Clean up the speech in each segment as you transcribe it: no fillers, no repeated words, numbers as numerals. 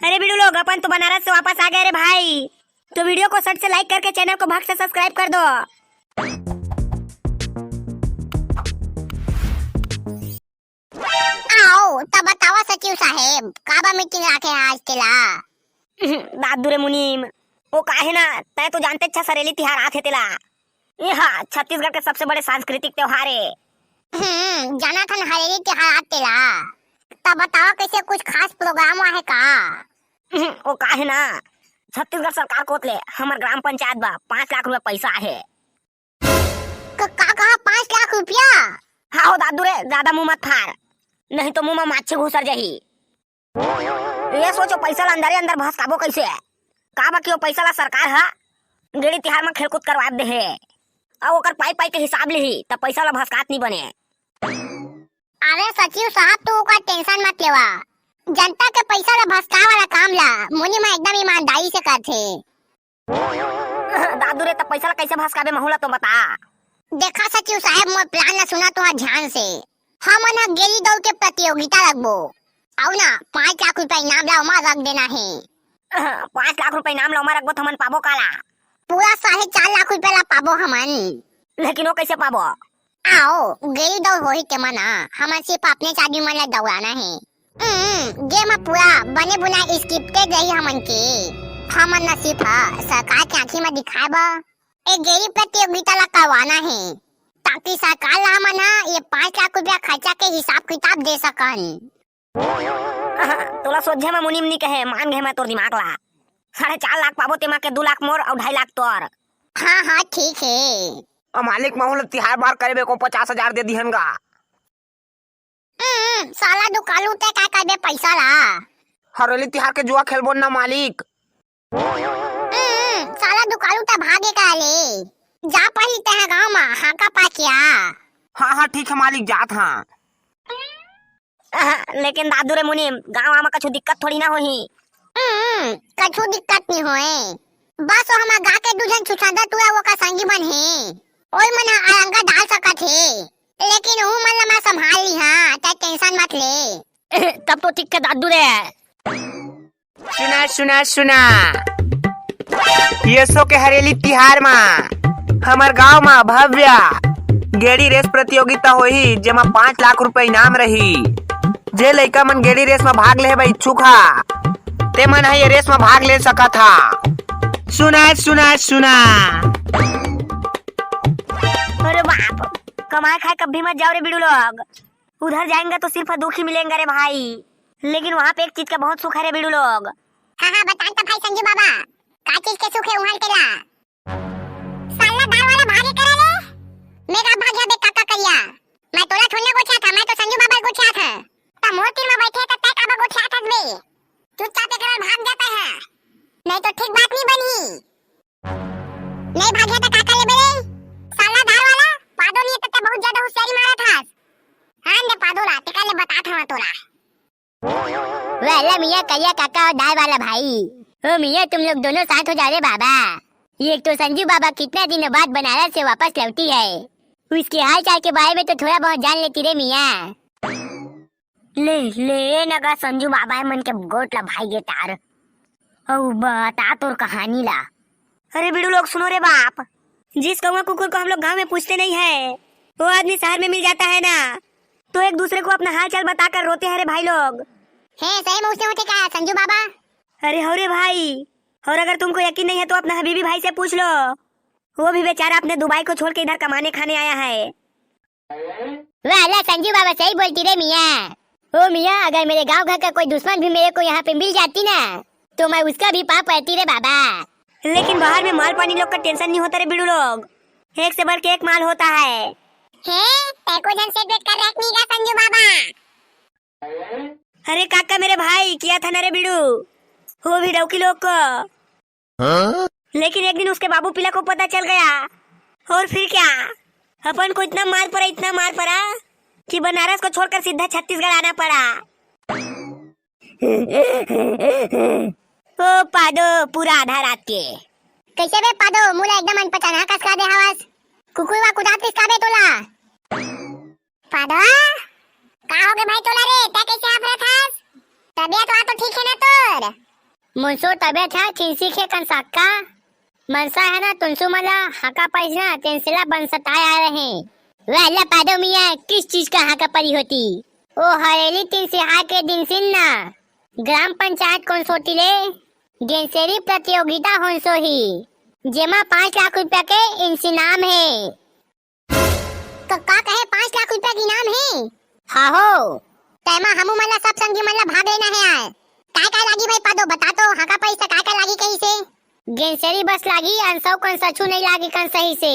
अरे वीडियो लोग अपन तो बनारस से वापस आ गए रे भाई। तो वीडियो को सट से लाइक करके चैनल को भग से सब्सक्राइब कर दो। आओ तब बतावा सचिव साहेब काबा मीटिंग रखे आज तेला। दादू रे मुनीम वो काहे ना तय तो जानते अच्छा सरेली तिहार आथे तेला। यह छत्तीसगढ़ के सबसे बड़े सांस्कृतिक त्योहार है। जाना था हरेली तिहार आतेला। तब बतावा कैसे कुछ खास प्रोग्राम है का। वो काहे ना छत्तीसगढ़ सरकार कोतले हमर ग्राम पंचायत बा 5 लाख रुपया पैसा है। का कहा 5 लाख रुपया। हाँ हो दादू रे ज्यादा मुंह मत फाड़ नहीं तो मुंह में माछी घुसर जाही। ये सोचो पैसा ला अंदर अंदर भसकाबो कैसे का बा कि वो पैसा ला सरकार हा गेड़ी तिहार में खेलकूद करवा दे है और ओकर पाई पाई के हिसाब ले ही तब पैसा ला भसकात नहीं बने। अरे सचिव साहब तू का टेंशन मत लेवा। जनता के पैसा ला भसका वाला काम ला मुनि में एकदम ईमानदारी से करथे। दादू रे तब पैसा ला कैसे भसकाबे महूला तो बता। देखा सचिव साहब मोर प्लान ला सुना तो ध्यान से। हम ना गेली दौड़ के प्रतियोगिता रखबो और ना 5 लाख रुपया इनाम ला उमा रख देना है। 5 लाख रुपया इनाम ला उमा रखबो तो हमन पाबो काला। पूरा 4.5 लाख रुपया ला पाबो हमन। लेकिन वो कैसे पाबो। आओ गेली दौड़ होही के मना हमन सिर्फ अपने चादू मन ला दौड़ाना है। गेम पूरा बने बुना स्क्रिप्टेड रही हमन के। हमन ना सिर्फ सरकार के आँखी में दिखाए बा एक गेली प्रतियोगिता ला करवाना है ताकि सरकार ला हमन ये 5 लाख रुपया खर्चा के हिसाब किताब दे सकन। तोला सोझे में मुनीम नहीं कहे मान गए मैं तोर दिमाग ला। 4.5 लाख पाबो तेमा के 2 लाख मोर और 2.5 लाख तोर। हाँ ठीक है। मालिक महूल तिहार बार करे को 50,000 दे दिहन गा। साला दुकालू ते का करबे पैसा ला। हरेली तिहार के जुआ खेलबो ना मालिक। साला दुकालू ते भागे का ले जा पही ते गांव में हाका पाकिया। हाँ ठीक है मालिक जात हाँ। लेकिन दादू रे मुनीम गाँव में कछु दिक्कत थोड़ी ना होही। कछु दिक्कत नहीं होए बस वो हमार गा के दूजन छुछादा तू वो का संगी बन है ओई मन आरंगा डाल सकत है लेकिन वो मन ला मैं संभाल ली हां ता टेंशन मत ले। तब तो ठीक है दादू रे। सुना ये सो के हरेली तिहार में हमार गांव में भव्य गेड़ी रेस प्रतियोगिता होही जेमा 5 लाख रुपया इनाम रही। जे लइका मन गेड़ी रेस में भाग ले इच्छुक हा ते मन ये रेस में भाग ले सका था। सुना अरे बाप कमाए खाए कभी मत जाओ रे बिडू लोग। उधर जाएंगे तो सिर्फ दुख ही मिलेंगे रे भाई। लेकिन वहाँ पे एक चीज का बहुत सुख है रे बिडू लोग। हाँ बता तो भाई संजू बाबा का चीज के सुख है उहां तेला। साला दाल वाला भागे करे ले मेरा भाग्य बे काका करिया। मैं तोला थोड़ना गोछा था मैं तो संजू बाबा गोछा था ता मोर तीर में बैठे त तय काबा गोछा था बे चुपचाप एक भाग जाता है नहीं तो ठीक बात नहीं बनी। नहीं भागे तो काका ले बेरे साला दाल वाला पादो नहीं तते बहुत ज्यादा होशियारी मारा था। हां ने पादो ला ते काले बता था तोरा। वाला मियां करिया काका और दाल वाला भाई। ओ मियां तुम लोग दोनों साथ हो जा रे बाबा। ये एक तो संजू बाबा कितना दिन बाद बनारस से वापस लौटी है उसके हाल चाल के बारे में तो थोड़ा बहुत जान लेती रे मियां। ले नगा संजू बाबा मन के गोट ला भाई गे तार और बता तोर कहानी ला। अरे बिडू लोग सुनो रे बाप जिस कौवा कुकुर को हम लोग गांव में पूछते नहीं है वो आदमी शहर में मिल जाता है ना तो एक दूसरे को अपना हाल चाल बताकर रोते हैं रे भाई लोग। है सही में उसने होते क्या संजू बाबा। अरे हो रे भाई और अगर तुमको यकीन नहीं है तो अपना हबीबी भाई से पूछ लो वो भी बेचारा अपने दुबई को छोड़ के इधर कमाने खाने आया है। वाला संजू बाबा सही बोलती रे मियां। ओ मियां अगर मेरे गांव घर का कोई दुश्मन भी मेरे को यहाँ पे मिल जाती ना तो मैं उसका भी पाप पड़ती रे बाबा। लेकिन बाहर में माल पानी लोग का टेंशन नहीं होता रे बिडू लोग। एक से बढ़ के एक माल होता है। तेको जन से वेट कर रखनी का संजू बाबा। अरे काका मेरे भाई किया था ना रे बिडू वो भी डौकी लोग को। लेकिन एक दिन उसके बाबू पिला को पता चल गया और फिर क्या अपन को इतना मार पड़ा कि बनारस को छोड़कर सीधा छत्तीसगढ़ आना पड़ा। ओ पादो पूरा आधा रात के कैसे बे पादो मुला एकदम अनपहचाना कस का दे हवस कुकुरवा कुदातिस का बे तोला। पादो का हो गए भाई तोला रे ता कैसे आप रहा था तबीयत वा तो ठीक है ना तोर। मुंसो तबेत है चिंसी के कंसाका मनसा है ना तुनसु मला हाका पैसा तेंसिला बन सताए आ रहे वेला पादो मिया किस चीज का हाका परी होती ओ हरेली 3 सिहा के दिन सिन्ना ग्राम पंचायत कौन सोती ले गेंसेरी प्रतियोगिता होंसो ही जेमा 5 लाख रुपया के इनाम है। तो का कहे 5 लाख रुपया के इनाम है? हाँ हो तैमा हमू मला सब संगी मला भाग लेना है आए काय लागी भाई पादो बता तो हाका पैसा काय लागी कहीं से गेंसेरी बस लागी अनसौ कन सचू नहीं लागी कन सही से।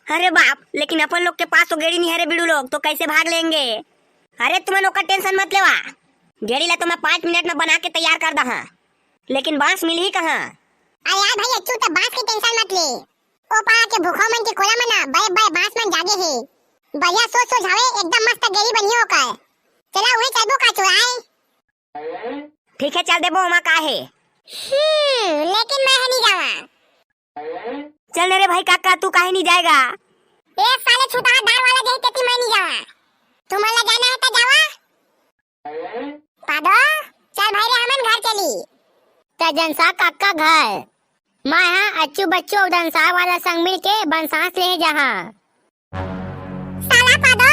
अरे बाप, लेकिन अपन लोग के पास तो गेड़ी नहीं है रे बिड़ू लोग, तो कैसे भाग लेंगे? अरे तुम्हें ओकर टेंशन मत लेवा, गेड़ी ला तो मैं 5 मिनट में बना के तैयार कर दहा, लेकिन बांस मिल ही कहाँ? अरे यार भाई अच्छू तो बांस की टेंशन मत ले, ओ पारा के भूखो मन के कोला मना बड़े बड़े बांस मन जागे है बढ़िया सोच सोझावे एकदम मस्त गेड़ी बनी होकर चला वही चलबो का चुराए। ठीक है चल देबो वहाँ का है। लेकिन मैं नहीं जावा। चल रे भाई काका तू काहे नहीं जाएगा? ए साले छुटा दार वाला जही तेती मैं नहीं जावा, तुम्हारा जाना है तो जावा। पादो चल भाई रे हमन घर चली त जनसा काका घर मैं हां अच्छू बच्चू दंसा वाला संग मिल के बनसास ले जहां। साला पादो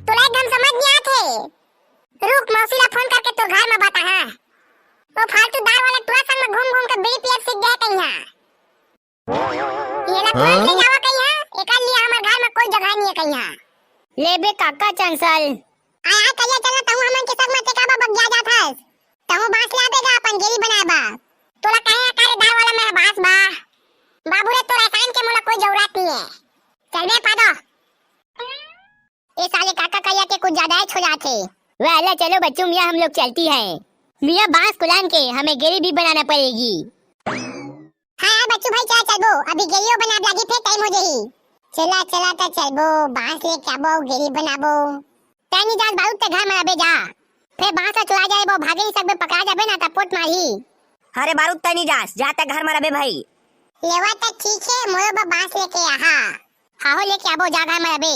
तोला एकदम समझ नहीं आते, रुक मौसी ला फोन करके तो घर में बता हां वो फालतू दार वाला टुआ संग में घूम घूम के बीड़ी पियत सीख गया कहीं ये ला फोन ले जावा कहीं एका लिए हमर घर में कोई जगह नहीं है कहीं ले बे काका चंसल आया कहिया चला तहु हमन के संग में टेकाबा बग जा जात है तहु बांस ला देगा अपन गेली बनाबा तोला कहे करे दार वाला में बांस बा बाबू रे तोरा साइन के मोला कोई जरूरत नहीं है चल बे पादो। ए साले काका कहिया के कुछ ज्यादा ही छुला थे वेला चलो बच्चों मियां हम लोग चलती हैं मियां बांस कुलान के हमें गेरी भी बनाना पड़ेगी। हाँ बच्चू भाई चला चलबो अभी गेरियो बना लागी फिर टाइम हो जाही चला चला तो चलबो बांस ले के आबो गेरी बनाबो तैनी जान बारूद ते घर में अबे जा फिर बांस चुरा जाए वो भागे ही सब पकड़ा जाबे ना त पोट मारी। अरे बारूद तैनी जास जाता घर में रबे भाई लेवा त ठीक है मोरो बा बांस लेके आहा हाँ हो लेके आबो जा घर में अबे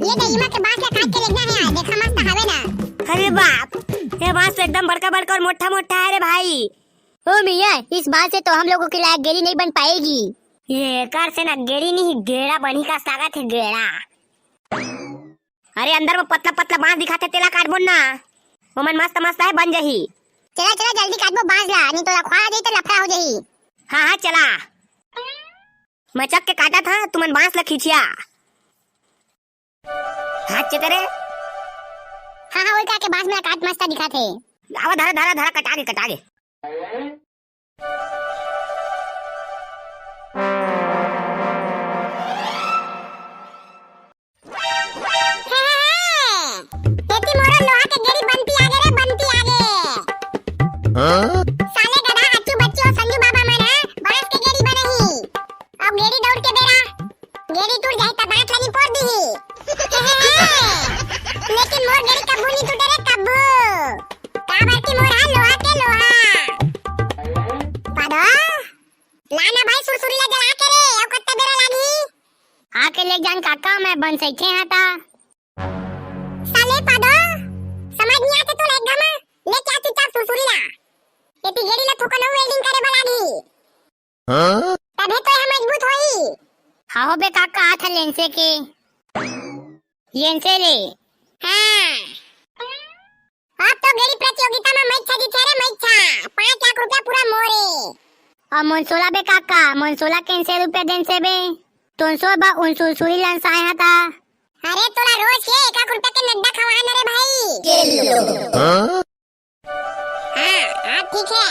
ये दईमा के बांस ला काट के लेना है देखा मस्त हवे ना। अरे बाप ये बांस एकदम बड़का बड़का और मोटा मोटा है रे भाई। ओ मियां इस बांस से तो हम लोगों के लायक गेरी नहीं बन पाएगी। ये कार से ना गेड़ी नहीं गेड़ा बनी का सागत है गेड़ा। अरे अंदर में पतला पतला बांस दिखाते तेला काटबो ना वो मन मस्त मस्त है बन जही। चला चला जल्दी काटबो बांस ला नहीं तो रखवा दे तो लफड़ा हो जही। हाँ हाँ चला मैं चक के काटा था तुमन बांस ला खींचिया हाथ चेतरे हाँ हाँ वही के बांस में काट मस्त दिखा थे आवा धरा धरा धरा कटा के तेती मोरा लोहा के गेरी बनती आगे रे बनती आगे साले गधा अच्छू बच्चू संजू बाबा मन है बांस के गेरी बनही अब गेरी दौड़ के बेरा गेरी टूट जाए त दांत लगी फोड़ दी लेकिन मोर गेरी कब्बू नहीं टूटे रे कब्बू का बाकी मोर है लोहा के लोहा पादो लाना भाई सुरसुरी ला जला के रे अब कत्ते बेरा लागी आके ले जान काका मैं बन सके हाता साले पादो समझ नहीं आते तो एकदम ले क्या चुपचाप सुरसुरी ला एती गेड़ी ला थुकनो वेल्डिंग करे बलागी तबे तो हम मजबूत होई हाँ हो बे काका हाथ लेंसे के येंसे ले हाँ अब तो गेड़ी प्रतियोगिता में मैच्छा जीते रे मैच्छा 5 लाख रुपया पूरा मोरे और मनसोला बे काका मनसोला कैसे रुपया देन से बे तुनसो बा उन सुरसुरी लन साए हता अरे तोला रोज के 1 लाख रुपया के नड्डा खवाना रे भाई हाँ ठीक है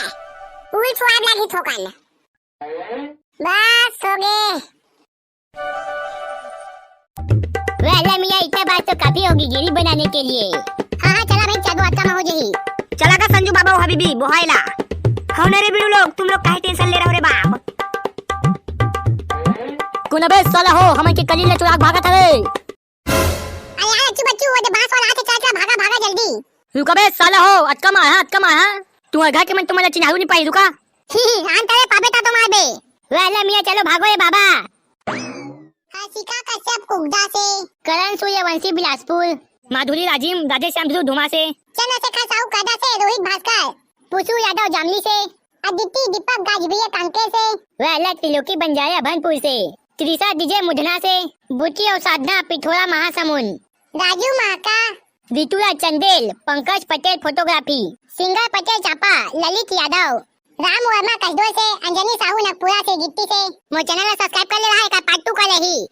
उल स्वाद लगी थोकन बस हो गए वेला मियां इतना बात तो काफी होगी गेरी बनाने के लिए। हाँ हाँ चला भाई चलो अच्छा में हो जाही चला का संजू बाबा हबीबी बोहाइला हौने रे बिड़ू लोग तुम लोग काहे टेंशन ले रहे हो रे बाप कुन बे साला हो हमन के कली ले चुराक भागत हवे अरे यार अच्छू बच्चू वो बांस वाला आके चल चल भागा भागा जल्दी रुका बे साला हो अटका मार तू घर के मन तुम्हारा चिन्हाऊ नहीं पाई रुका आन तरे पाबे ता तो मार बे वेला मियां चलो भागो रे बाबा हसिका कश्यप कुगदा से करण सूर्यवंशी बिलासपुर माधुरी राजीव राधे श्याम धुमा से चलो साहू कादा से, रोहित भास्कर, पुसू यादव जामली से, अदिति दीपक गाजबिया कांके से, वैला त्रिलोकी बंजारा भनपुर से, त्रिशा डीजे मुधना से, बुची और साधना पिथोरा महासमुंद, राजू महाका, ऋतुरा चंदेल, पंकज पटेल फोटोग्राफी, सिंगर पटेल चापा, ललित यादव, राम वर्मा कसडोल से, अंजनी साहू नगपुरा से, गिट्टी से। मोर चैनल ला सब्सक्राइब कर ले रहा है का पार्ट 2 का रही।